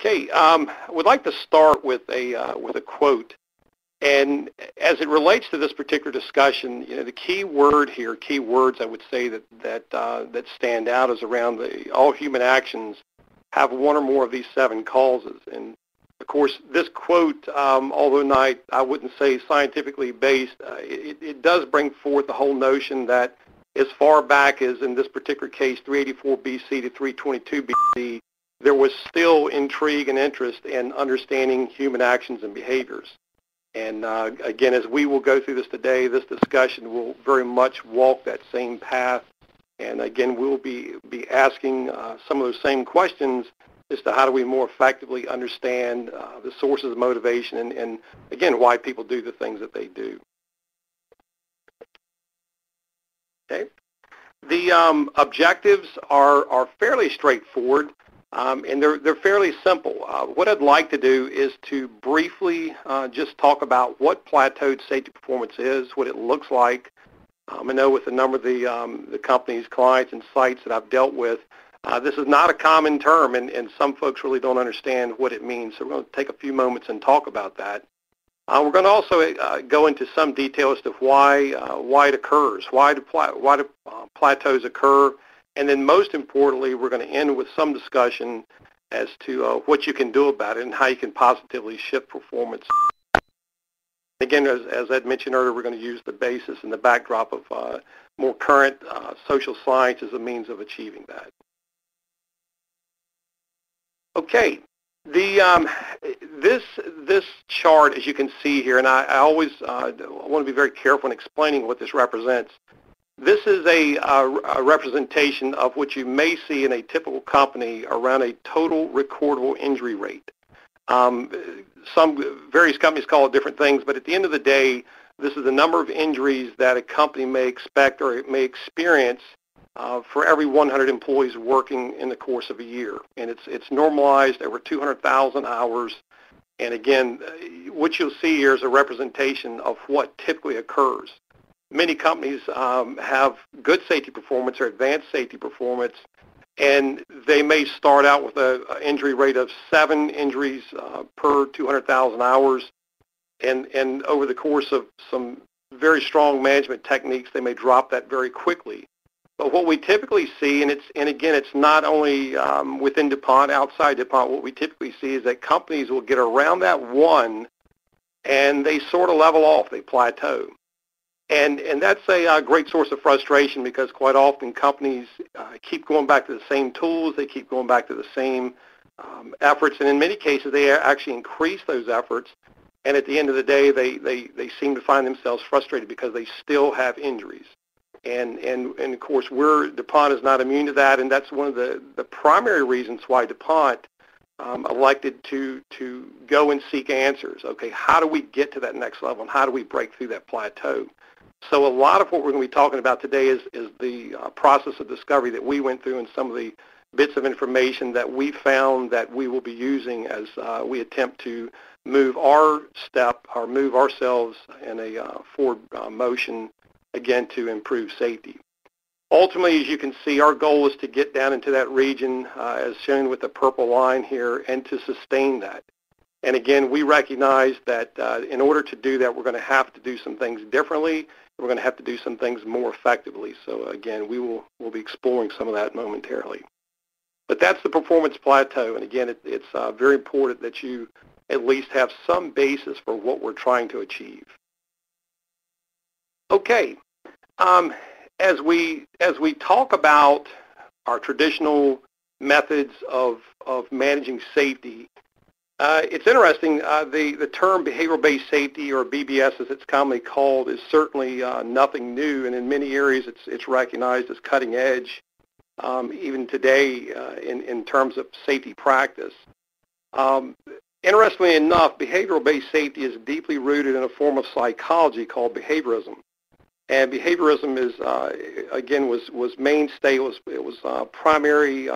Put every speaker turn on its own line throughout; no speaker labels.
Okay, I would like to start with a quote, and as it relates to this particular discussion, the key word here, key words I would say that stand out is around all human actions have one or more of these 7 causes. And of course, this quote, although I wouldn't say scientifically based, it does bring forth the whole notion that as far back as in this particular case, 384 BC to 322 BC, there was still intrigue and interest in understanding human actions and behaviors. And again, as we will go through this today, this discussion will very much walk that same path. And again, we'll be asking some of those same questions as to how do we more effectively understand the sources of motivation and again, why people do the things that they do. Okay. The objectives are fairly straightforward. And they're fairly simple. What I'd like to do is to briefly just talk about what plateaued safety performance is, what it looks like. I know with a number of the companies, clients, and sites that I've dealt with, this is not a common term, and some folks really don't understand what it means. So we're going to take a few moments and talk about that. We're going to also go into some detail as to why it occurs, why do plateaus occur. And then most importantly, we're going to end with some discussion as to what you can do about it and how you can positively shift performance. Again, as Ed mentioned earlier, we're going to use the basis and the backdrop of more current social science as a means of achieving that. Okay, this chart, as you can see here, and I always want to be very careful in explaining what this represents. This is a representation of what you may see in a typical company around a total recordable injury rate. Various companies call it different things, but at the end of the day, this is the number of injuries that a company may expect or it may experience for every 100 employees working in the course of a year. And it's normalized over 200,000 hours. And again, what you'll see here is a representation of what typically occurs. Many companies have good safety performance or advanced safety performance, and they may start out with an injury rate of 7 injuries per 200,000 hours, and over the course of some very strong management techniques, they may drop that very quickly. But what we typically see, and again, it's not only within DuPont, outside DuPont, what we typically see is that companies will get around that 1, and they sort of level off, they plateau. And that's a great source of frustration because quite often companies keep going back to the same tools, they keep going back to the same efforts, and in many cases they actually increase those efforts, and at the end of the day they seem to find themselves frustrated because they still have injuries. And of course DuPont is not immune to that, and that's one of the primary reasons why DuPont elected to go and seek answers. Okay, how do we get to that next level, and how do we break through that plateau? So a lot of what we're going to be talking about today is the process of discovery that we went through and some of the bits of information that we found that we will be using as we attempt to move move ourselves in a forward motion, again, to improve safety. Ultimately, as you can see, our goal is to get down into that region, as shown with the purple line here, and to sustain that. And again, we recognize that in order to do that, we're going to have to do some things differently. We're going to have to do some things more effectively. So again, we'll be exploring some of that momentarily. But that's the performance plateau. And again, it's very important that you at least have some basis for what we're trying to achieve. Okay. As we talk about our traditional methods of managing safety, it's interesting, the term behavioral-based safety, or BBS as it's commonly called, is certainly nothing new, and in many areas it's recognized as cutting edge, even today in terms of safety practice. Interestingly enough, behavioral-based safety is deeply rooted in a form of psychology called behaviorism. And behaviorism is, again, was mainstay. It was primarily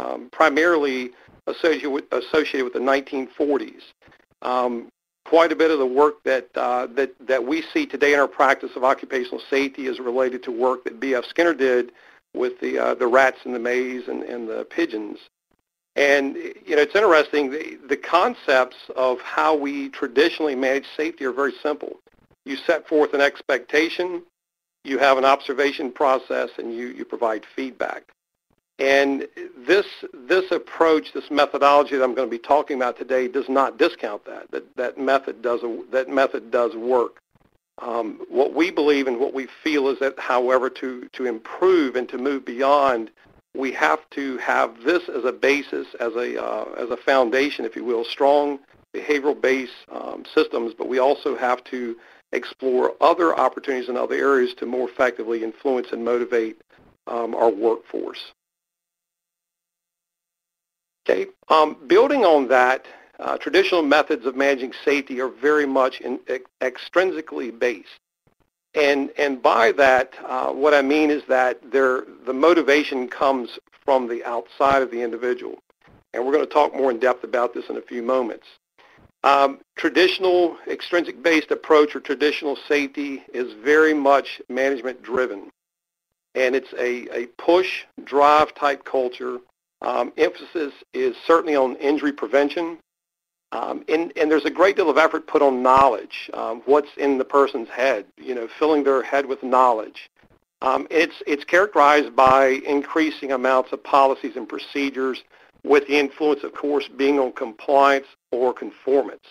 associated with the 1940s. Quite a bit of the work that we see today in our practice of occupational safety is related to work that B.F. Skinner did with the rats in the maze and the pigeons. And, it's interesting, the concepts of how we traditionally manage safety are very simple. You set forth an expectation, you have an observation process, and you provide feedback. And this approach, this methodology that I'm going to be talking about today does not discount that. That method does work. What we believe and what we feel is that, however, to improve and to move beyond, we have to have this as a basis, as a foundation, if you will, strong behavioral-based systems, but we also have to explore other opportunities in other areas to more effectively influence and motivate our workforce. Okay, building on that, traditional methods of managing safety are very much extrinsically based. And by that, what I mean is that the motivation comes from the outside of the individual. And we're going to talk more in depth about this in a few moments. Traditional extrinsic-based approach or traditional safety is very much management-driven. And it's a push, drive type culture. Emphasis is certainly on injury prevention. And there's a great deal of effort put on knowledge, what's in the person's head, filling their head with knowledge. It's characterized by increasing amounts of policies and procedures with the influence, of course, being on compliance or conformance.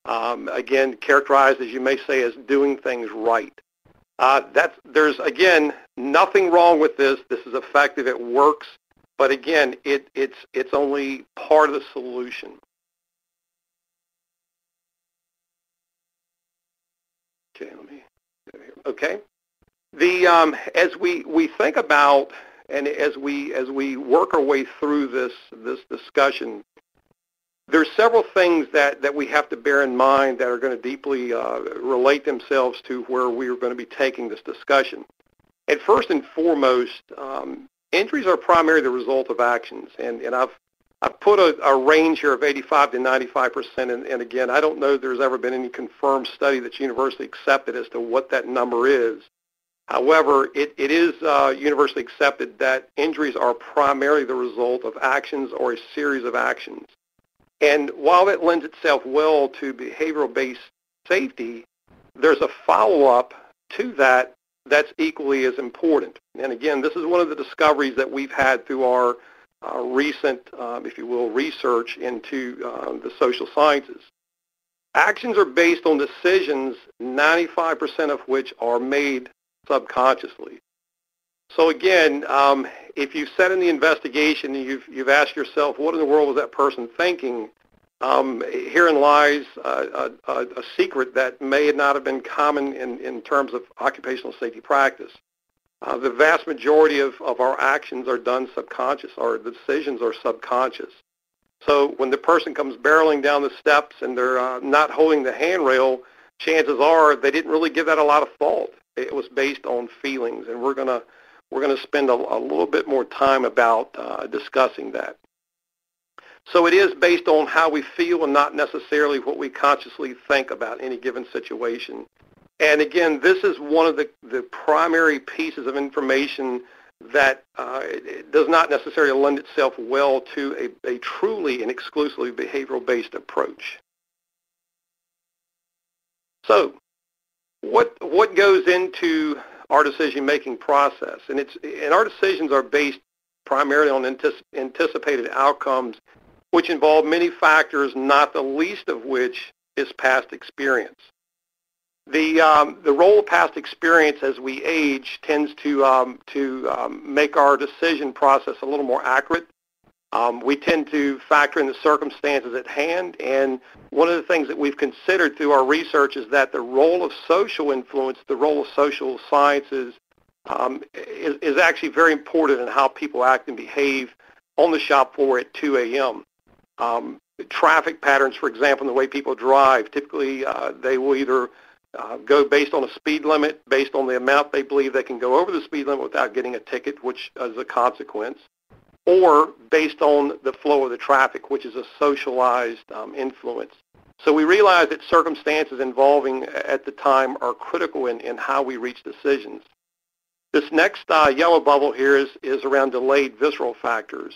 Again, characterized, as you may say, as doing things right. There's, again, nothing wrong with this. This is effective. It works. But, again, it's only part of the solution. Okay, let me go here. Okay. As we think about and as we work our way through this discussion, there's several things that we have to bear in mind that are going to deeply relate themselves to where we are going to be taking this discussion. And first and foremost, injuries are primarily the result of actions, and I've put a range here of 85 to 95%, and again, I don't know if there's ever been any confirmed study that's universally accepted as to what that number is. However, it is universally accepted that injuries are primarily the result of actions or a series of actions. And while it lends itself well to behavioral-based safety, there's a follow-up to that that's equally as important. And again, this is one of the discoveries that we've had through our recent, if you will, research into the social sciences. Actions are based on decisions, 95% of which are made subconsciously. So again, if you've said in the investigation and you've asked yourself, what in the world was that person thinking? Herein lies a secret that may not have been common in terms of occupational safety practice. The vast majority of our actions are done subconscious, or the decisions are subconscious. So when the person comes barreling down the steps and they're not holding the handrail, chances are they didn't really give that a lot of thought. It was based on feelings, and we're gonna spend a little bit more time about discussing that. So it is based on how we feel and not necessarily what we consciously think about any given situation. And again, this is one of the primary pieces of information that does not necessarily lend itself well to a truly and exclusively behavioral-based approach. So what goes into our decision-making process? And our decisions are based primarily on anticipated outcomes, which involve many factors, not the least of which is past experience. The role of past experience as we age tends to make our decision process a little more accurate. We tend to factor in the circumstances at hand, and one of the things that we've considered through our research is that the role of social influence, the role of social sciences, is actually very important in how people act and behave on the shop floor at 2 a.m. Traffic patterns, for example, and the way people drive, typically they will either go based on a speed limit, based on the amount they believe they can go over the speed limit without getting a ticket, which is a consequence, or based on the flow of the traffic, which is a socialized influence. So we realize that circumstances involving at the time are critical in how we reach decisions. This next yellow bubble here is around delayed visceral factors.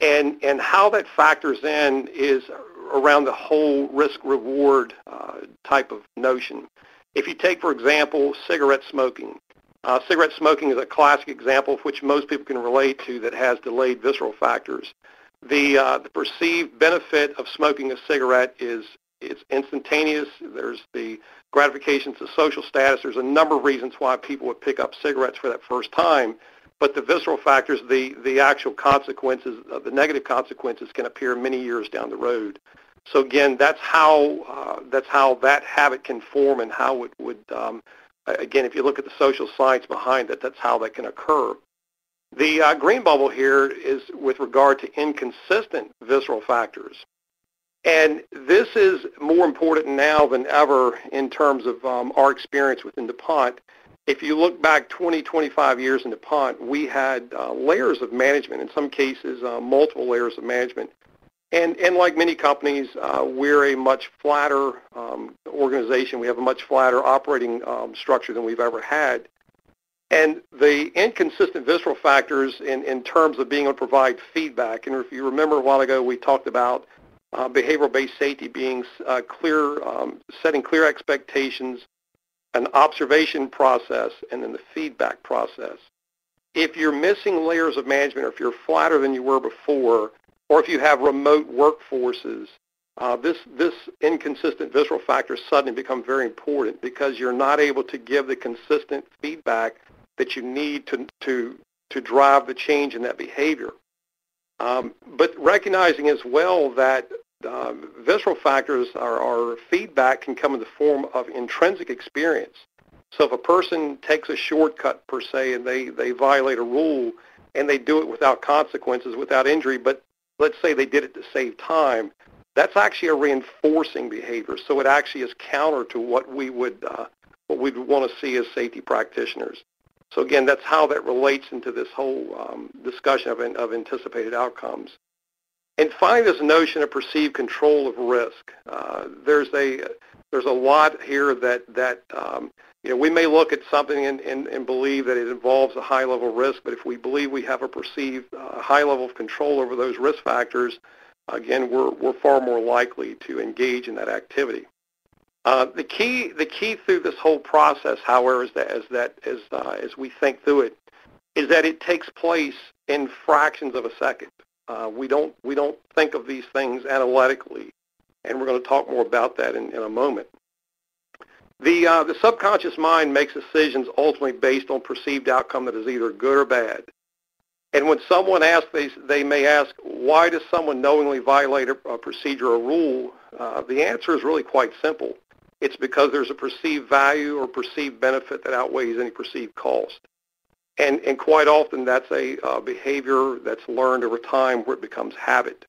And how that factors in is around the whole risk-reward type of notion. If you take, for example, cigarette smoking. Cigarette smoking is a classic example of which most people can relate to that has delayed visceral factors. The perceived benefit of smoking a cigarette is it's instantaneous. There's the gratifications of social status. There's a number of reasons why people would pick up cigarettes for that first time. But the visceral factors, the actual consequences, the negative consequences can appear many years down the road. So again, that's how that habit can form, and how it would, again, if you look at the social science behind it, that's how that can occur. The green bubble here is with regard to inconsistent visceral factors. And this is more important now than ever in terms of our experience within DuPont. If you look back 20, 25 years in DuPont, we had layers of management, in some cases multiple layers of management. And like many companies, we're a much flatter organization. We have a much flatter operating structure than we've ever had. And the inconsistent visceral factors in terms of being able to provide feedback, and if you remember a while ago we talked about behavioral-based safety being setting clear expectations, an observation process, and then the feedback process. If you're missing layers of management, or if you're flatter than you were before, or if you have remote workforces, this inconsistent visceral factors suddenly become very important, because you're not able to give the consistent feedback that you need to drive the change in that behavior. But recognizing as well that visceral factors or feedback can come in the form of intrinsic experience. So if a person takes a shortcut per se, and they violate a rule, and they do it without consequences, without injury, but let's say they did it to save time, that's actually a reinforcing behavior. So it actually is counter to what we'd want to see as safety practitioners. So again, that's how that relates into this whole discussion of anticipated outcomes. And finally, this notion of perceived control of risk. There's a lot here that we may look at something and believe that it involves a high level of risk, but if we believe we have a perceived high level of control over those risk factors, again, we're far more likely to engage in that activity. The key through this whole process, however, as we think through it, is that it takes place in fractions of a second. We don't think of these things analytically, and we're going to talk more about that in a moment. The subconscious mind makes decisions ultimately based on perceived outcome that is either good or bad. And when someone asks, they may ask, why does someone knowingly violate a procedure or rule? The answer is really quite simple. It's because there's a perceived value or perceived benefit that outweighs any perceived cost. And quite often that's a behavior that's learned over time where it becomes habit.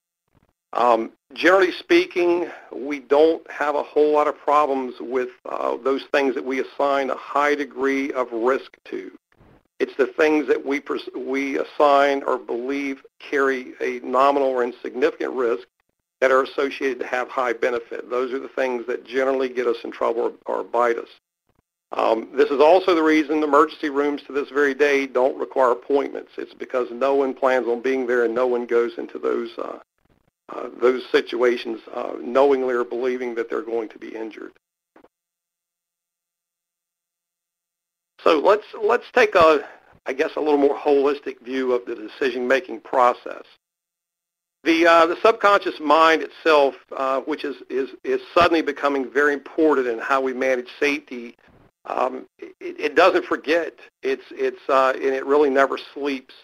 Generally speaking, we don't have a whole lot of problems with those things that we assign a high degree of risk to. It's the things that we assign or believe carry a nominal or insignificant risk that are associated to have high benefit. Those are the things that generally get us in trouble or bite us. This is also the reason emergency rooms to this very day don't require appointments. It's because no one plans on being there, and no one goes into those situations knowingly or believing that they're going to be injured. So let's take a little more holistic view of the decision-making process. The subconscious mind itself, which is suddenly becoming very important in how we manage safety, it doesn't forget. And it really never sleeps.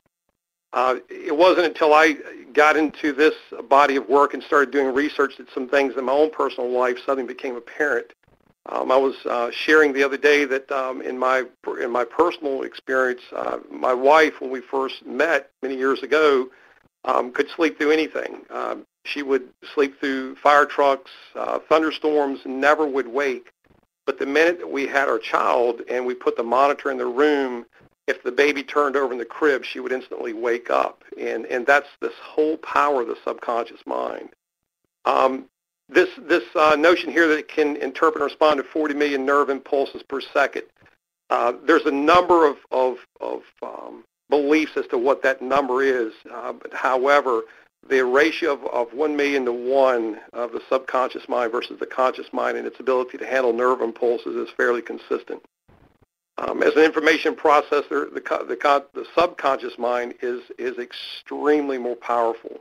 It wasn't until I got into this body of work and started doing research that some things in my own personal life suddenly became apparent. I was sharing the other day that in my personal experience, my wife, when we first met many years ago, could sleep through anything. She would sleep through fire trucks, thunderstorms, never would wake. But the minute that we had our child and we put the monitor in the room, if the baby turned over in the crib, she would instantly wake up. And that's this whole power of the subconscious mind. This notion here that it can interpret and respond to 40 million nerve impulses per second. There's a number of beliefs as to what that number is. But however, the ratio of 1 million to 1 of the subconscious mind versus the conscious mind and its ability to handle nerve impulses is fairly consistent. As an information processor, the subconscious mind is extremely more powerful.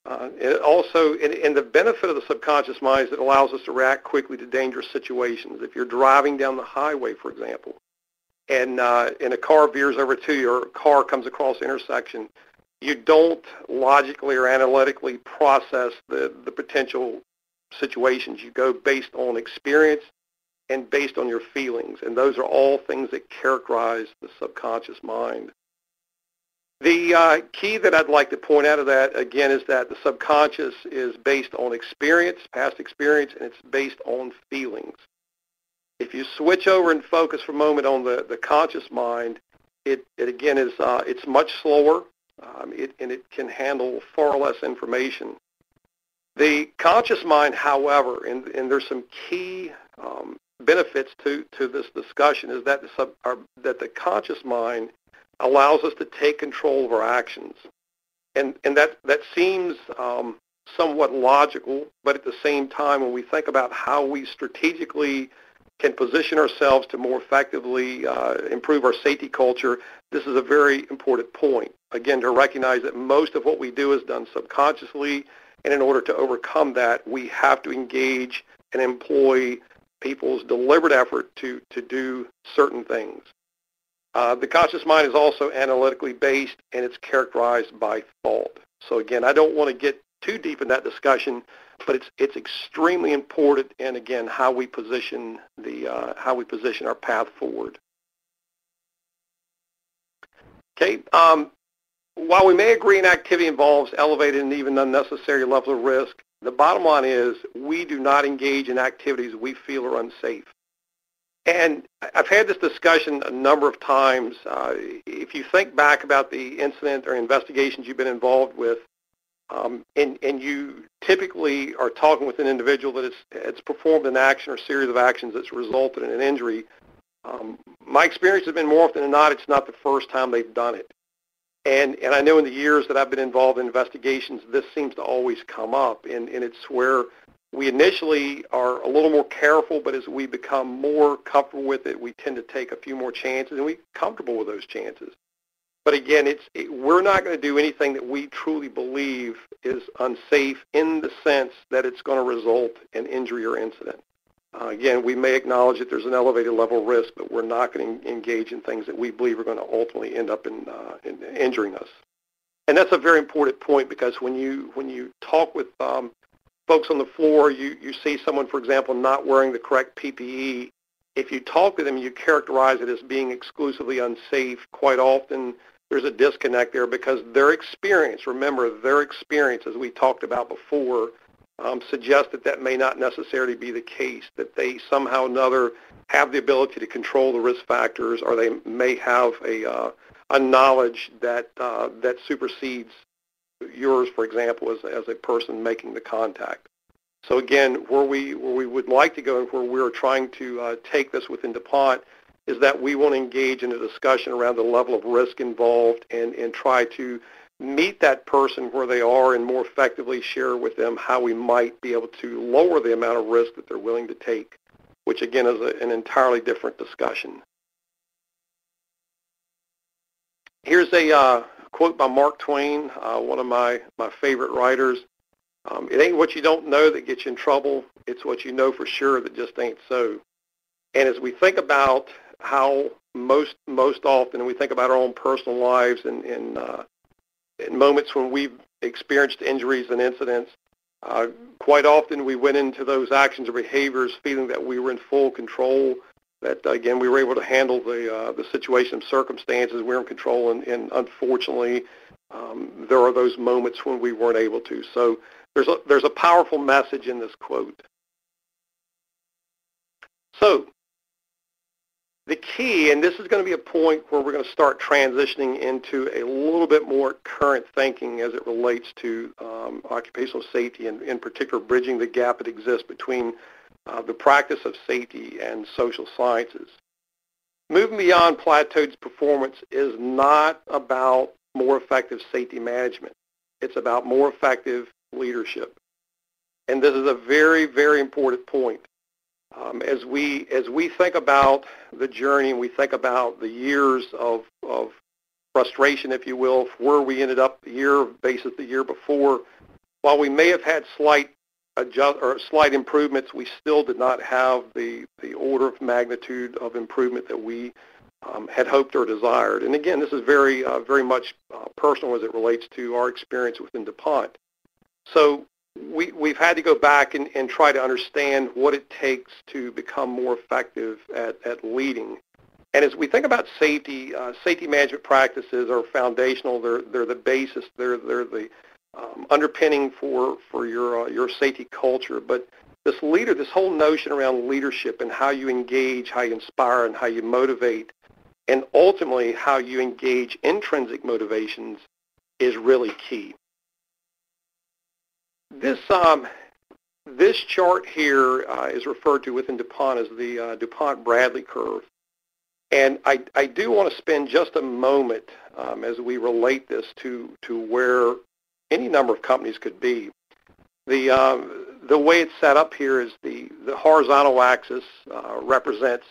It also, and the benefit of the subconscious mind is it allows us to react quickly to dangerous situations. If you're driving down the highway, for example, and a car veers over to you or a car comes across the intersection, you don't logically or analytically process the potential situations. You go based on experience and based on your feelings, and those are all things that characterize the subconscious mind. The key that I'd like to point out of that, again, is that the subconscious is based on experience, past experience, and it's based on feelings. If you switch over and focus for a moment on the conscious mind, it again is it's much slower, and it can handle far less information. The conscious mind, however, and there's some key benefits to this discussion, is that the conscious mind allows us to take control of our actions, and that seems somewhat logical, but at the same time, when we think about how we strategically can position ourselves to more effectively improve our safety culture, this is a very important point. Again, to recognize that most of what we do is done subconsciously, and in order to overcome that, we have to engage and employ people's deliberate effort to do certain things. The conscious mind is also analytically based, and it's characterized by thought. So again, I don't want to get too deep in that discussion, but it's extremely important, and again, how we position our path forward. Okay. While we may agree an activity involves elevated and even unnecessary level of risk, the bottom line is we do not engage in activities we feel are unsafe. And I've had this discussion a number of times. If you think back about the incident or investigations you've been involved with, and you typically are talking with an individual that has performed an action or series of actions that's resulted in an injury, my experience has been more often than not, it's not the first time they've done it. And I know in the years that I've been involved in investigations, this seems to always come up, and it's where we initially are a little more careful, but as we become more comfortable with it, we tend to take a few more chances, and we're comfortable with those chances. But again, we're not going to do anything that we truly believe is unsafe in the sense that it's going to result in injury or incident. Again, we may acknowledge that there's an elevated level of risk, but we're not going to engage in things that we believe are going to ultimately end up in injuring us. And that's a very important point, because when you talk with folks on the floor, you see someone, for example, not wearing the correct PPE. If you talk to them, you characterize it as being exclusively unsafe. Quite often, there's a disconnect there, because their experience, remember, their experience, as we talked about before, suggests that may not necessarily be the case, that they somehow or another have the ability to control the risk factors, or they may have a knowledge that supersedes yours, for example, as a person making the contact. So again, where we would like to go, and where we're trying to take this within DuPont, is that we want to engage in a discussion around the level of risk involved, and try to meet that person where they are and more effectively share with them how we might be able to lower the amount of risk that they're willing to take, which again is an entirely different discussion. Here's a quote by Mark Twain, one of my favorite writers. It ain't what you don't know that gets you in trouble, it's what you know for sure that just ain't so. And as we think about how most often we think about our own personal lives and in moments when we've experienced injuries and incidents, quite often we went into those actions or behaviors feeling that we were in full control, that again we were able to handle the situation and circumstances, we were in control, and unfortunately there are those moments when we weren't able to. So there's a powerful message in this quote. So the key, and this is going to be a point where we're going to start transitioning into a little bit more current thinking as it relates to occupational safety, and in particular bridging the gap that exists between the practice of safety and social sciences. Moving beyond plateaued performance is not about more effective safety management. It's about more effective leadership. And this is a very, very important point. As we think about the journey and we think about the years of frustration, if you will, where we ended up the year versus the year before, while we may have had slight improvements, we still did not have the order of magnitude of improvement that we had hoped or desired. And again, this is very much personal as it relates to our experience within DuPont. So we've had to go back and try to understand what it takes to become more effective at leading. And as we think about safety, safety management practices are foundational. They're the basis. They're the underpinning for your safety culture. But this whole notion around leadership and how you engage, how you inspire, and how you motivate, and ultimately how you engage intrinsic motivations is really key. This chart here is referred to within DuPont as the DuPont-Bradley curve. And I do want to spend just a moment as we relate this to where any number of companies could be. The way it's set up here is the horizontal axis represents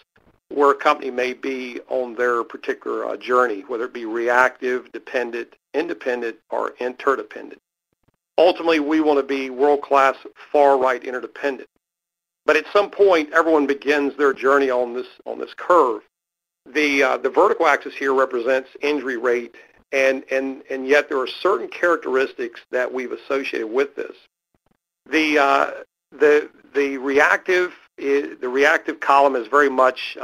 where a company may be on their particular journey, whether it be reactive, dependent, independent, or interdependent. Ultimately, we want to be world-class, far-right interdependent. But at some point, everyone begins their journey on this curve. The vertical axis here represents injury rate, and yet there are certain characteristics that we've associated with this. The reactive column is very much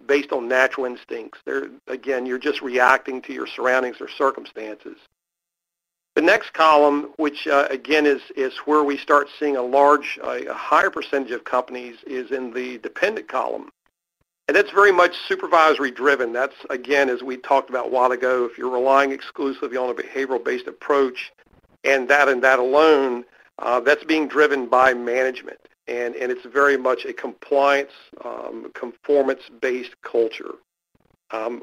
based on natural instincts. Again, you're just reacting to your surroundings or circumstances. The next column, which again is where we start seeing a higher percentage of companies, is in the dependent column. And that's very much supervisory driven. That's, again, as we talked about a while ago, if you're relying exclusively on a behavioral-based approach and that alone, that's being driven by management. And it's very much a compliance, conformance-based culture.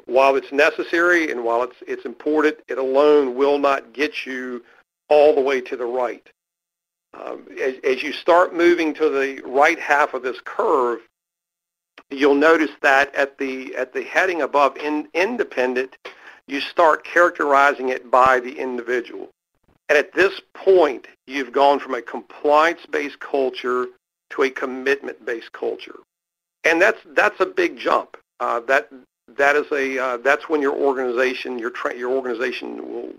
While it's necessary and while it's important, it alone will not get you all the way to the right. As you start moving to the right half of this curve, you'll notice that at the heading above independent, you start characterizing it by the individual. And at this point, you've gone from a compliance-based culture to a commitment-based culture. And that's a big jump. That's when your organization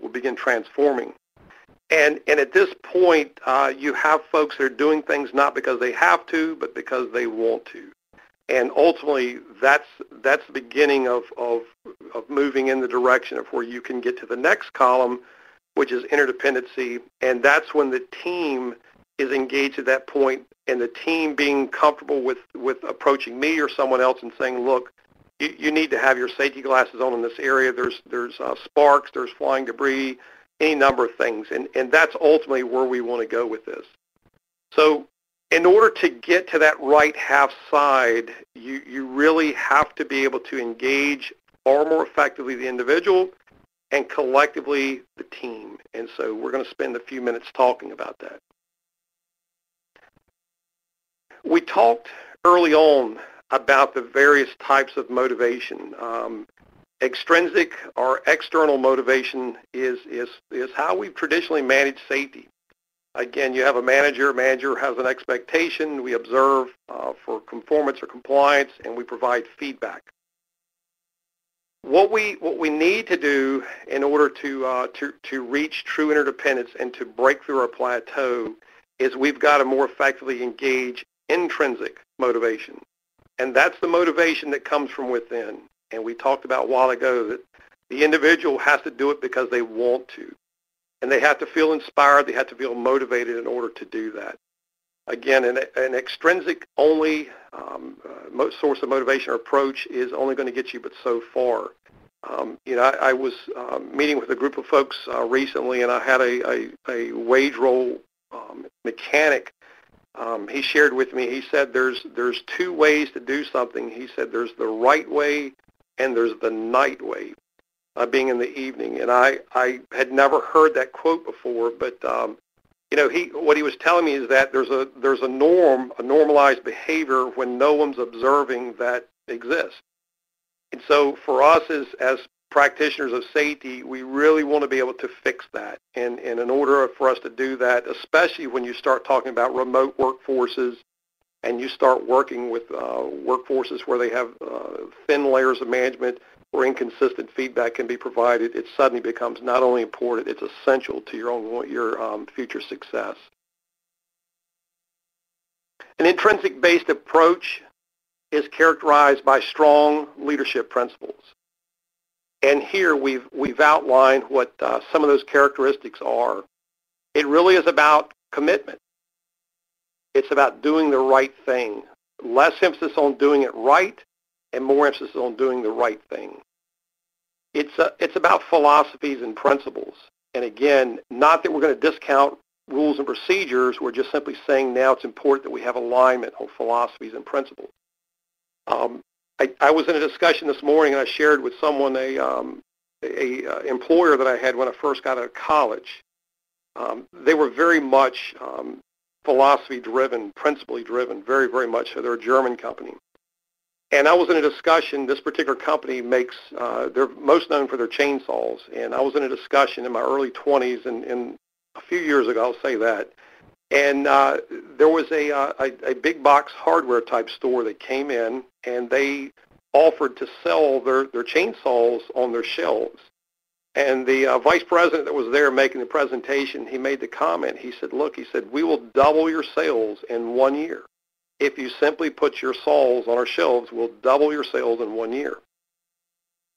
will begin transforming. And at this point, you have folks that are doing things not because they have to, but because they want to. And ultimately, that's the beginning of moving in the direction of where you can get to the next column, which is interdependency. And that's when the team is engaged at that point, and the team being comfortable with approaching me or someone else and saying, look, you need to have your safety glasses on in this area. There's sparks, there's flying debris, any number of things. And that's ultimately where we want to go with this. So in order to get to that right half side, you really have to be able to engage far more effectively the individual and collectively the team. And so we're going to spend a few minutes talking about that. We talked early on about the various types of motivation. Extrinsic or external motivation is how we've traditionally managed safety. Again, you have a manager has an expectation, we observe for conformance or compliance, and we provide feedback. What we need to do in order to reach true interdependence and to break through our plateau is we've got to more effectively engage intrinsic motivation. And that's the motivation that comes from within. And we talked about a while ago that the individual has to do it because they want to. And they have to feel inspired, they have to feel motivated in order to do that. Again, an extrinsic only source of motivation or approach is only going to get you but so far. I was meeting with a group of folks recently, and I had a wage roll mechanic. He shared with me, he said there's two ways to do something. He said there's the right way and there's the night way. being in the evening. And I had never heard that quote before, but what he was telling me is that there's a norm, a normalized behavior when no one's observing that exists. And so for us as practitioners of safety, we really want to be able to fix that. And in order for us to do that, especially when you start talking about remote workforces and you start working with workforces where they have thin layers of management where inconsistent feedback can be provided, it suddenly becomes not only important, it's essential to your future success. An intrinsic-based approach is characterized by strong leadership principles. And here we've outlined what some of those characteristics are. It really is about commitment. It's about doing the right thing. Less emphasis on doing it right and more emphasis on doing the right thing. It's about philosophies and principles. And again, not that we're going to discount rules and procedures. We're just simply saying now it's important that we have alignment on philosophies and principles. I was in a discussion this morning, and I shared with someone a employer that I had when I first got out of college. They were very much philosophy-driven, principle-driven, very, very much so. They're a German company. And I was in a discussion. This particular company makes, they're most known for their chainsaws. And I was in a discussion in my early 20s, and a few years ago, I'll say that. And there was a big box hardware type store that came in, and they offered to sell their chainsaws on their shelves. And the vice president that was there making the presentation, he made the comment. He said, look, he said, we will double your sales in 1 year. If you simply put your saws on our shelves, we'll double your sales in 1 year.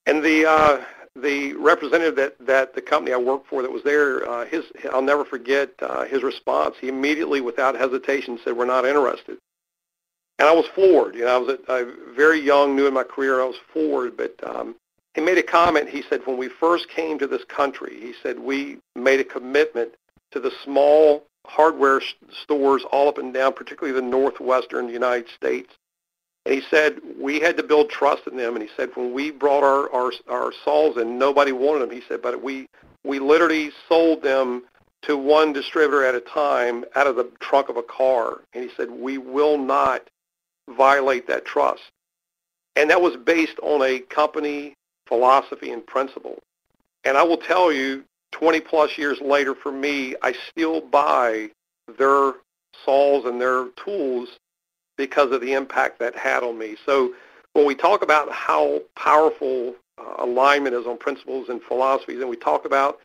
And the representative that the company I worked for that was there, I'll never forget his response. He immediately, without hesitation, said, we're not interested. And I was floored. I was very young, new in my career, and I was floored. But he made a comment. He said, when we first came to this country, he said, we made a commitment to the small hardware stores all up and down, particularly the northwestern United States. And he said, we had to build trust in them. And he said, when we brought our saws in, nobody wanted them. He said, but we literally sold them to one distributor at a time out of the trunk of a car. And he said, we will not violate that trust. And that was based on a company philosophy and principle. And I will tell you, 20 plus years later for me, I still buy their saws and their tools because of the impact that had on me. So when we talk about how powerful alignment is on principles and philosophies, and we talk about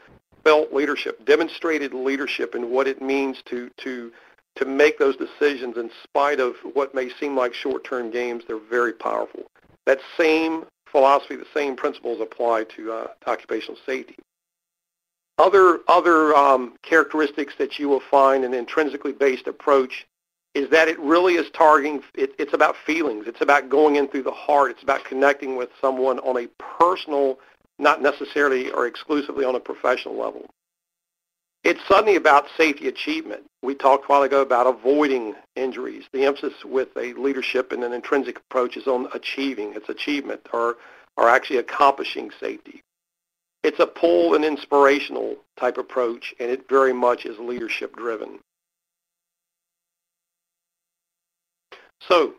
felt leadership, demonstrated leadership, and what it means to make those decisions in spite of what may seem like short-term games, they're very powerful. That same philosophy, the same principles apply to occupational safety. Other characteristics that you will find in an intrinsically based approach is that it really is targeting, it's about feelings. It's about going in through the heart. It's about connecting with someone on a personal, not necessarily or exclusively on a professional level. It's suddenly about safety achievement. We talked a while ago about avoiding injuries. The emphasis with a leadership and an intrinsic approach is on achieving. It's achievement or actually accomplishing safety. It's a pull and inspirational type approach, and it very much is leadership driven. So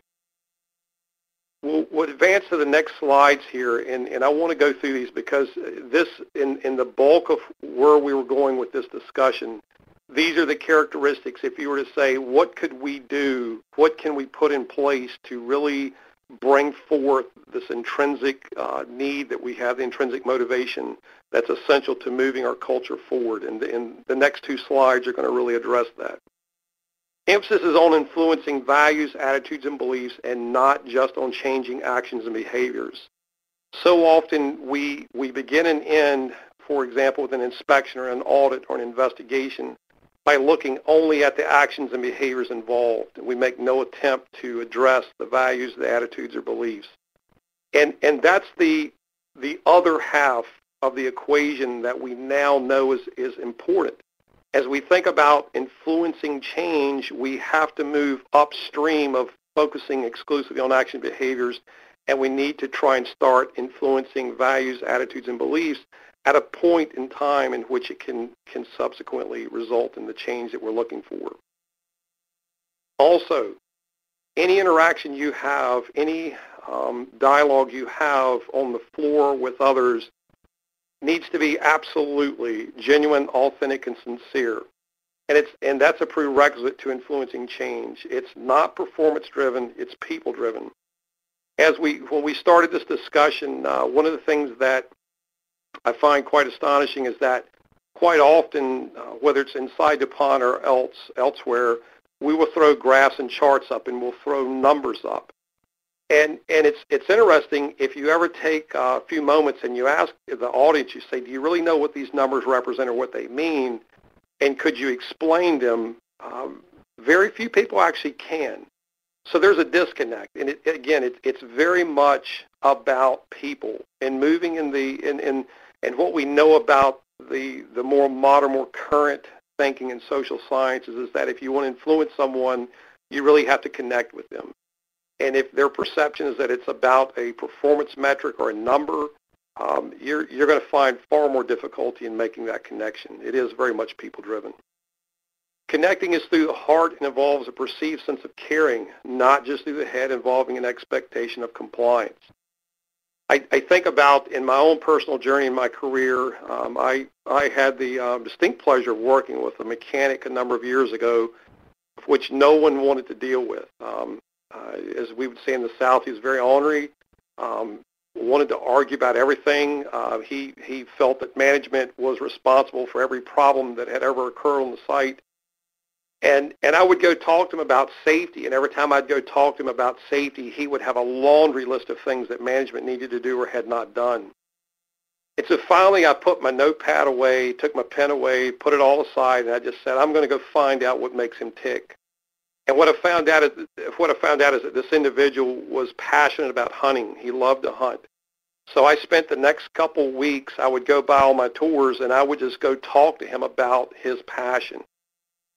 we'll advance to the next slides here, and I want to go through these because this, in the bulk of where we were going with this discussion, these are the characteristics. If you were to say, what could we do, what can we put in place to really bring forth this intrinsic need that we have, the intrinsic motivation that's essential to moving our culture forward. And the next two slides are going to really address that. Emphasis is on influencing values, attitudes, and beliefs, and not just on changing actions and behaviors. So often we begin and end, for example, with an inspection or an audit or an investigation by looking only at the actions and behaviors involved. We make no attempt to address the values, the attitudes, or beliefs. And that's the other half of the equation that we now know is important. As we think about influencing change, we have to move upstream of focusing exclusively on action behaviors and we need to try and start influencing values, attitudes, and beliefs at a point in time in which it can subsequently result in the change that we're looking for. Also, any interaction you have, any dialogue you have on the floor with others needs to be absolutely genuine, authentic, and sincere. And that's a prerequisite to influencing change. It's not performance-driven, it's people-driven. When we started this discussion, one of the things that I find quite astonishing is that quite often, whether it's inside DuPont or elsewhere, we will throw graphs and charts up and we'll throw numbers up. And it's interesting, if you ever take a few moments and you ask the audience, you say, do you really know what these numbers represent or what they mean? And could you explain them? Very few people actually can. So there's a disconnect. And it's very much about people and moving and what we know about the more modern, more current thinking in social sciences is that if you want to influence someone, you really have to connect with them. And if their perception is that it's about a performance metric or a number, you're going to find far more difficulty in making that connection. It is very much people-driven. Connecting is through the heart and involves a perceived sense of caring, not just through the head, involving an expectation of compliance. I think about in my own personal journey in my career, I had the distinct pleasure of working with a mechanic a number of years ago, which no one wanted to deal with. As we would say in the South, he was very ornery, wanted to argue about everything. He felt that management was responsible for every problem that had ever occurred on the site. And I would go talk to him about safety, and every time I'd go talk to him about safety, he would have a laundry list of things that management needed to do or had not done. And so finally I put my notepad away, took my pen away, put it all aside, and I just said, I'm going to go find out what makes him tick. And what I found out is that this individual was passionate about hunting. He loved to hunt. So I spent the next couple weeks, I would go by all my tours, and I would just go talk to him about his passion.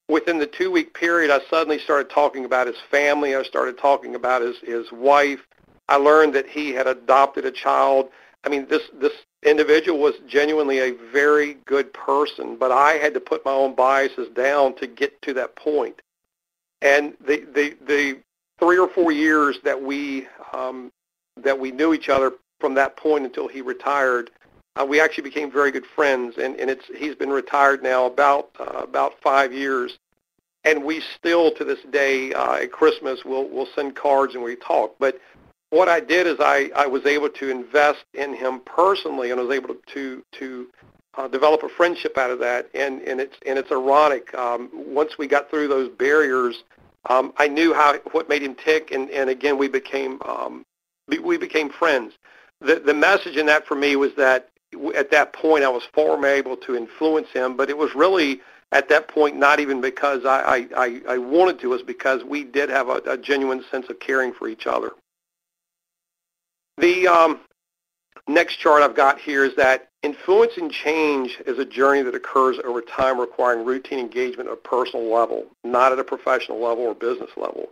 Within the 2-week period, I suddenly started talking about his family. I started talking about his wife. I learned that he had adopted a child. I mean, this individual was genuinely a very good person, but I had to put my own biases down to get to that point. And the 3 or 4 years that we knew each other from that point until he retired, we actually became very good friends. And he's been retired now about 5 years, and we still to this day at Christmas we'll send cards and we talk. But what I did is I was able to invest in him personally, and I was able to develop a friendship out of that. And it's ironic. Once we got through those barriers, I knew what made him tick, and again we became friends. The message in that for me was that at that point I was far more able to influence him, but it was really at that point not even because I wanted to, it was because we did have a genuine sense of caring for each other. The next chart I've got here is that influencing change is a journey that occurs over time, requiring routine engagement at a personal level, not at a professional level or business level.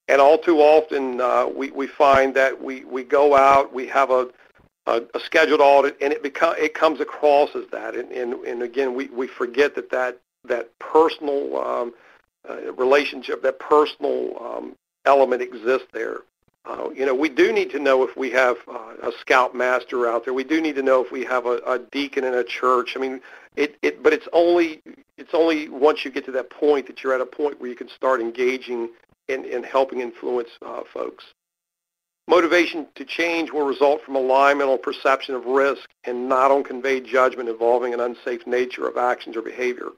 And all too often we find that we go out, we have a scheduled audit, and it comes across as that. And again, we forget that personal relationship, that personal element exists there. We do need to know if we have a scoutmaster out there. We do need to know if we have a deacon in a church. I mean, but it's only once you get to that point that you're at a point where you can start engaging in helping influence folks. Motivation to change will result from alignment on perception of risk and not on conveyed judgment involving an unsafe nature of actions or behavior.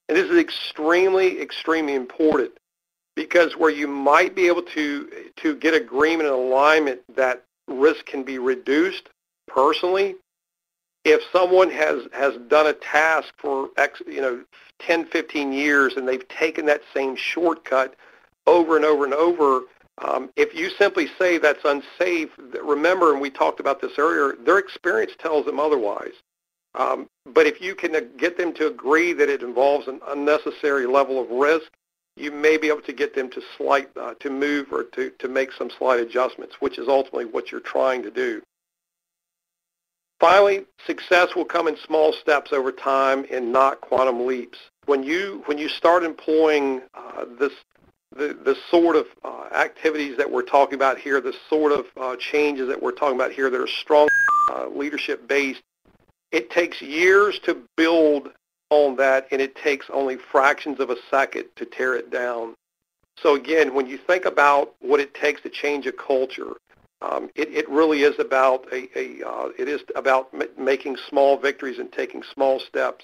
And this is extremely, extremely important, because where you might be able to get agreement and alignment that risk can be reduced personally, if someone has done a task for 10, 15 years and they've taken that same shortcut over and over and over, if you simply say that's unsafe, remember, and we talked about this earlier, their experience tells them otherwise. But if you can get them to agree that it involves an unnecessary level of risk, you may be able to get them to move or to make some slight adjustments, which is ultimately what you're trying to do. Finally, success will come in small steps over time and not quantum leaps. When you start employing the sort of activities that we're talking about here, the sort of changes that we're talking about here that are strong leadership based, it takes years to build on that, and it takes only fractions of a second to tear it down. So again, when you think about what it takes to change a culture, it really is about making small victories and taking small steps,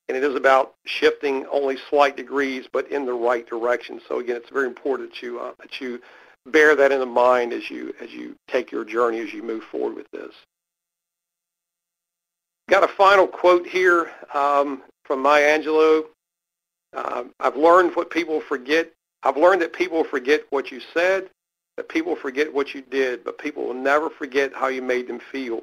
and it is about shifting only slight degrees, but in the right direction. So again, it's very important that you bear that in mind as you take your journey, as you move forward with this. Got a final quote here from Maya Angelou. I've learned what people forget. I've learned that people forget what you said, that people forget what you did, but people will never forget how you made them feel.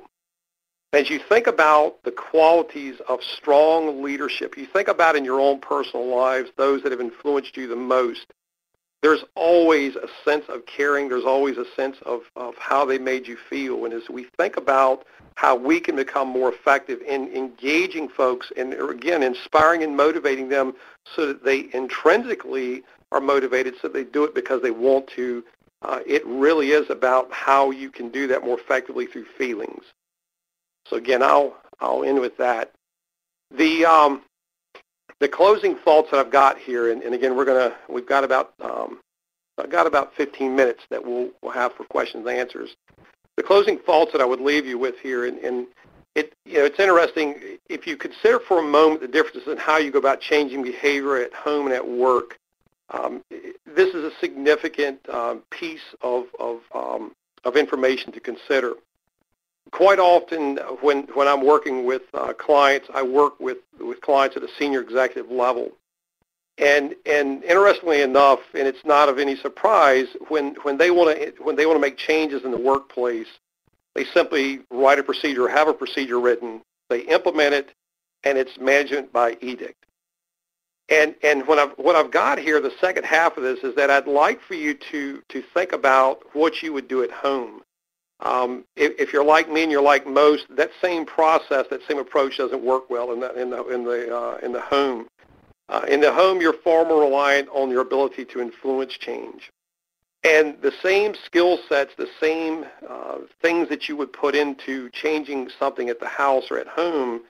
As you think about the qualities of strong leadership, you think about in your own personal lives, those that have influenced you the most, there's always a sense of caring. There's always a sense of how they made you feel. And as we think about how we can become more effective in engaging folks and, again, inspiring and motivating them so that they intrinsically are motivated, so they do it because they want to, it really is about how you can do that more effectively through feelings. So again, I'll end with that. The closing thoughts that I've got here, and again, we've got about I've got about 15 minutes that we'll have for questions and answers. The closing thoughts that I would leave you with here, and it's interesting if you consider for a moment the differences in how you go about changing behavior at home and at work. This is a significant piece of information to consider. Quite often when I'm working with clients, I work with clients at a senior executive level. And interestingly enough, and it's not of any surprise, when they want to make changes in the workplace, they simply write a procedure or have a procedure written, they implement it, and it's management by edict. And what I've got here, the second half of this, is that I'd like for you to think about what you would do at home. If you're like me and you're like most, that same process, that same approach doesn't work well in the home. In the home, you're far more reliant on your ability to influence change. And the same skill sets, the same things that you would put into changing something at the house or at home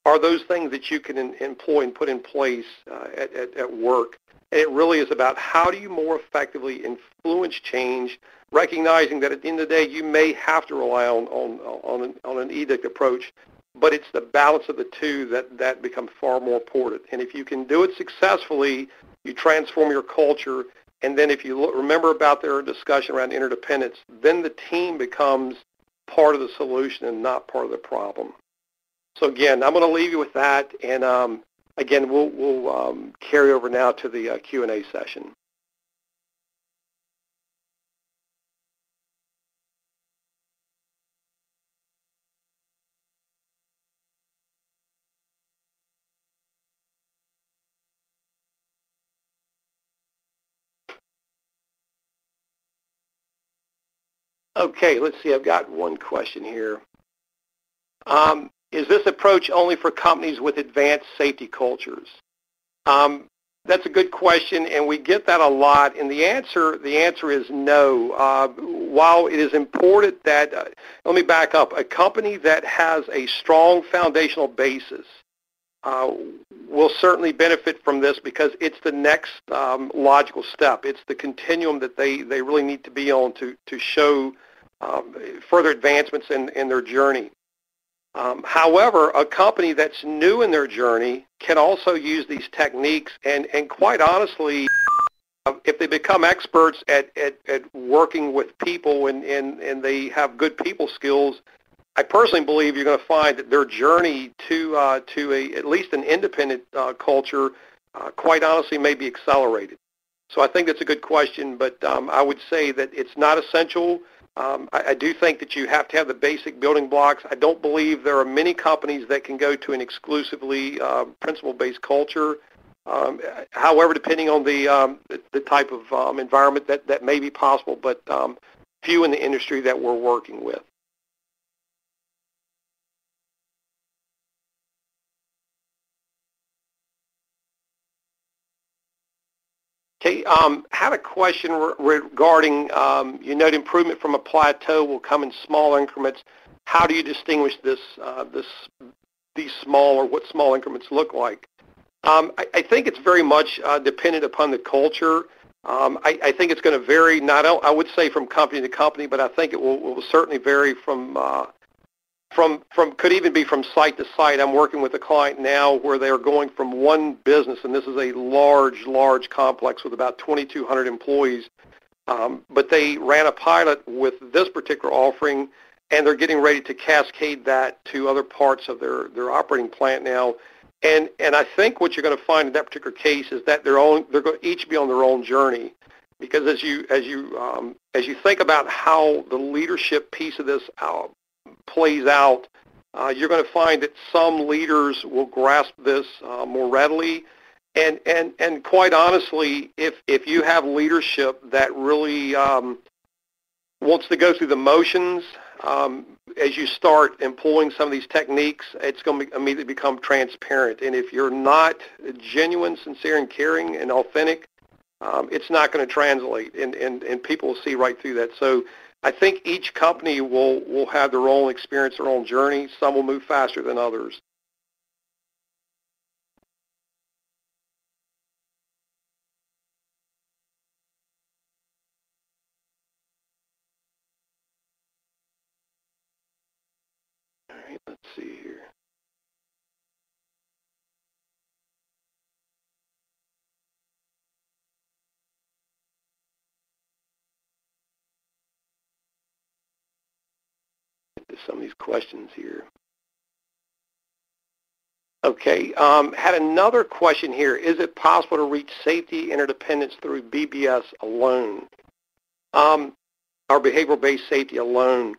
are those things that you can employ and put in place at work. And it really is about how do you more effectively influence change, recognizing that at the end of the day, you may have to rely on an edict approach, but it's the balance of the two that become far more important. And if you can do it successfully, you transform your culture. And then if you remember about their discussion around interdependence, then the team becomes part of the solution and not part of the problem. So again, I'm going to leave you with that. And again, we'll carry over now to the Q&A session. Okay, let's see. I've got one question here. Is this approach only for companies with advanced safety cultures? That's a good question, and we get that a lot. And the answer is no. While it is important that, let me back up, a company that has a strong foundational basis will certainly benefit from this because it's the next logical step. It's the continuum that they really need to be on to show further advancements in their journey. However, a company that's new in their journey can also use these techniques, and quite honestly, if they become experts at working with people and they have good people skills, I personally believe you're going to find that their journey to at least an independent culture, quite honestly, may be accelerated. So I think that's a good question, but I would say that it's not essential. I do think that you have to have the basic building blocks. I don't believe there are many companies that can go to an exclusively principle-based culture. However, depending on the type of environment, that may be possible, but few in the industry that we're working with. Okay, had a question regarding, you note improvement from a plateau will come in small increments. How do you distinguish these small, or what small increments look like? I think it's very much dependent upon the culture. I think it's going to vary, I would say from company to company, but I think it will certainly vary from could even be from site to site. I'm working with a client now where they are going from one business, and this is a large complex with about 2,200 employees, but they ran a pilot with this particular offering, and they're getting ready to cascade that to other parts of their operating plant now. And I think what you're going to find in that particular case is that they're going to each be on their own journey, because as you think about how the leadership piece of this plays out, you're going to find that some leaders will grasp this more readily, and quite honestly, if you have leadership that really wants to go through the motions, as you start employing some of these techniques, it's going to immediately become transparent. And if you're not genuine, sincere, and caring and authentic, it's not going to translate, and people will see right through that. So I think each company will have their own experience, their own journey. Some will move faster than others. All right, let's see here. Get to some of these questions here. Okay, had another question here. Is it possible to reach safety interdependence through BBS alone, or behavioral-based safety alone?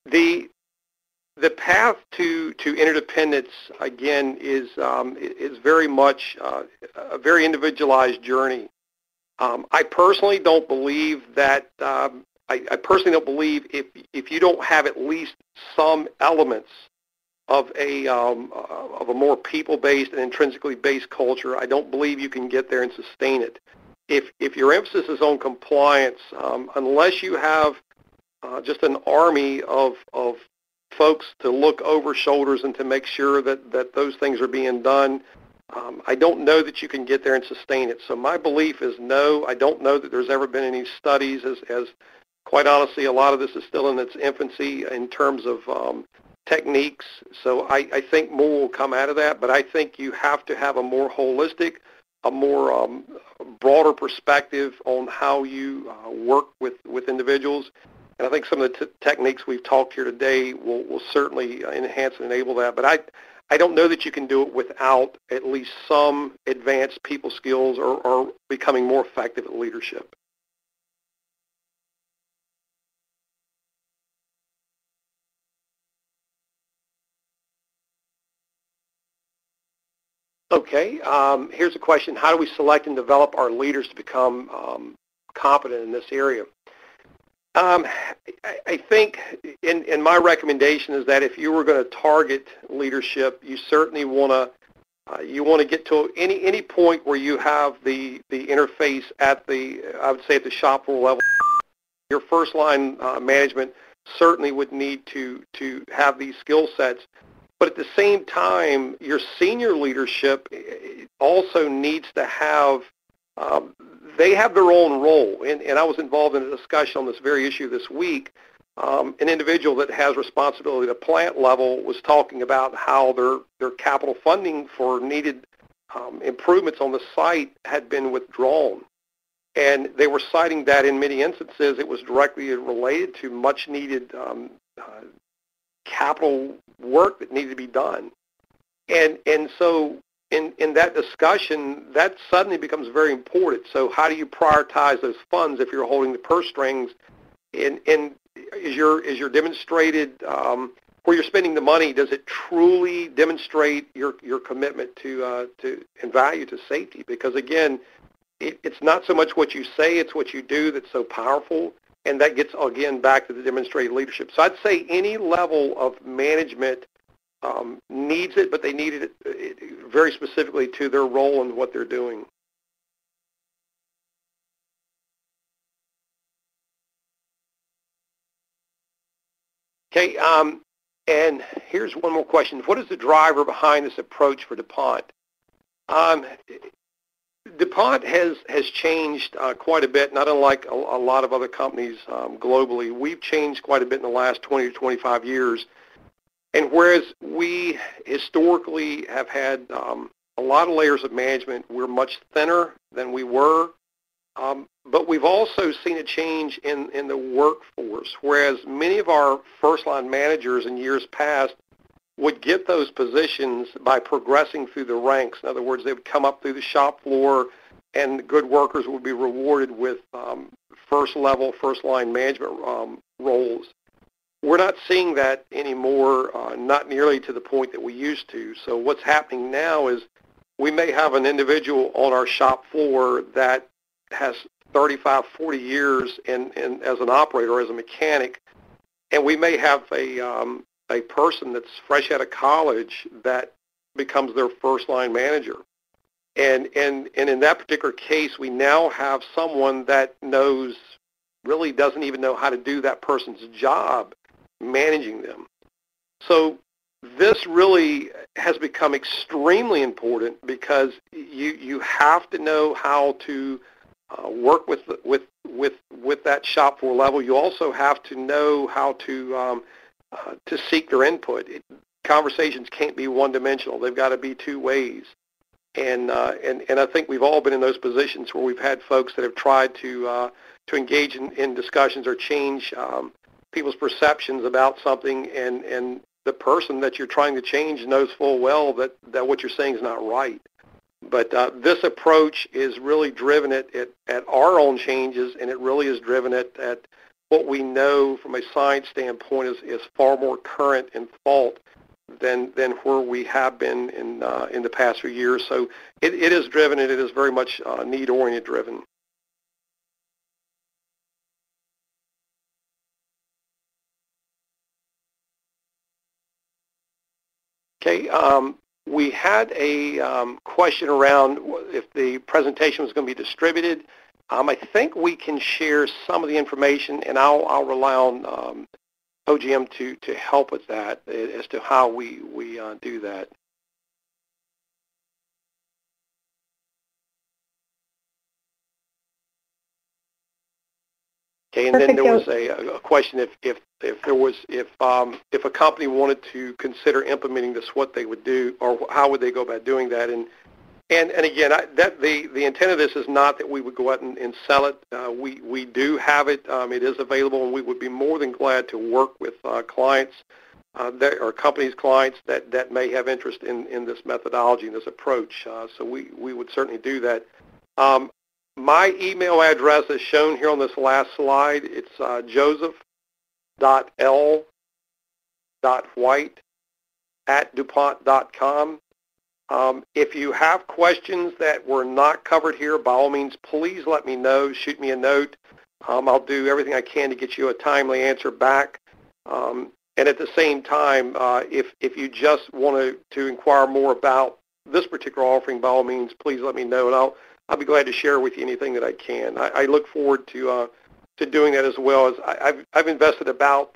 The path to interdependence, again, is very much a very individualized journey. I personally don't believe that. I personally don't believe if you don't have at least some elements of a more people-based and intrinsically based culture, I don't believe you can get there and sustain it. If your emphasis is on compliance, unless you have just an army of folks to look over shoulders and to make sure that those things are being done, I don't know that you can get there and sustain it. So my belief is no. I don't know that there's ever been any studies, as quite honestly, a lot of this is still in its infancy in terms of techniques. So I think more will come out of that, but I think you have to have a more holistic, a more broader perspective on how you work with individuals. And I think some of the techniques we've talked here today will certainly enhance and enable that. But I don't know that you can do it without at least some advanced people skills or becoming more effective at leadership. Okay, here's a question. How do we select and develop our leaders to become competent in this area? I think in my recommendation is that if you were going to target leadership, you certainly want to get to any point where you have the interface at I would say at the shop floor level. Your first line management certainly would need to have these skill sets. But at the same time, your senior leadership also needs to have, they have their own role. And I was involved in a discussion on this very issue this week. An individual that has responsibility at a plant level was talking about how their capital funding for needed improvements on the site had been withdrawn. And they were citing that in many instances it was directly related to much needed capital work that needed to be done. And so in that discussion, that suddenly becomes very important. So how do you prioritize those funds if you're holding the purse strings? And is your demonstrated where you're spending the money, does it truly demonstrate your commitment to and value to safety? Because again, it's not so much what you say, it's what you do that's so powerful, and that gets again back to the demonstrated leadership. So I'd say any level of management needs it, but they need it very specifically to their role and what they're doing. Okay, and here's one more question. What is the driver behind this approach for DuPont? DuPont has changed quite a bit, not unlike a lot of other companies globally. We've changed quite a bit in the last 20 to 25 years. And whereas we historically have had a lot of layers of management, we're much thinner than we were. But we've also seen a change in the workforce, whereas many of our first-line managers in years past would get those positions by progressing through the ranks. In other words, they would come up through the shop floor, and good workers would be rewarded with first-level, first-line management roles. We're not seeing that anymore, not nearly to the point that we used to. So what's happening now is we may have an individual on our shop floor that has 35, 40 years as an operator, as a mechanic, and we may have a person that's fresh out of college that becomes their first-line manager. And in that particular case, we now have someone that really doesn't even know how to do that person's job managing them. So this really has become extremely important because you have to know how to work with that shop floor level. You also have to know how to seek their input. Conversations can't be one-dimensional. They've got to be two ways. And I think we've all been in those positions where we've had folks that have tried to engage in discussions or change people's perceptions about something, and the person that you're trying to change knows full well that what you're saying is not right. But this approach is really driven at our own changes, and it really is driven at what we know from a science standpoint is far more current and fault than where we have been in the past few years. So it is driven, and it is very much need-oriented driven. Okay, we had a question around if the presentation was going to be distributed. I think we can share some of the information, and I'll rely on OGM to help with that as to how we do that. Okay, and then there was a question if a company wanted to consider implementing this, what they would do, or how would they go about doing that. And again, the intent of this is not that we would go out and sell it. We do have it. It is available, and we would be more than glad to work with clients or companies' clients that may have interest in this methodology and this approach. So we would certainly do that. My email address is shown here on this last slide. It's joseph.l.white@dupont.com. If you have questions that were not covered here, by all means, please let me know. Shoot me a note. I'll do everything I can to get you a timely answer back. And at the same time, if you just want to inquire more about this particular offering, by all means, please let me know, and I'll be glad to share with you anything that I can. I look forward to doing that as well. As I've invested about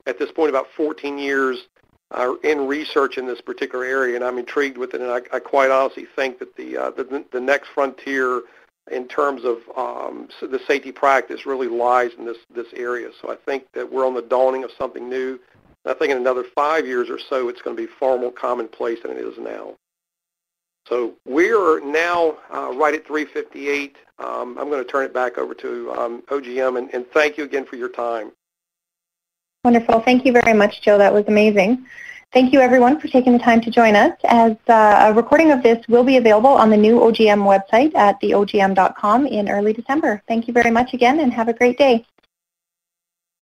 at this point about 14 years in research in this particular area, and I'm intrigued with it. And I quite honestly think that the next frontier in terms of the safety practice really lies in this area. So I think that we're on the dawning of something new. I think in another 5 years or so, it's going to be far more commonplace than it is now. So we are now right at 3:58. I'm going to turn it back over to OGM, and thank you again for your time.
Wonderful. Thank you very much, Joe. That was amazing. Thank you, everyone, for taking the time to join us. As a recording of this will be available on the new OGM website at theogm.com in early December. Thank you very much again, and have a great day.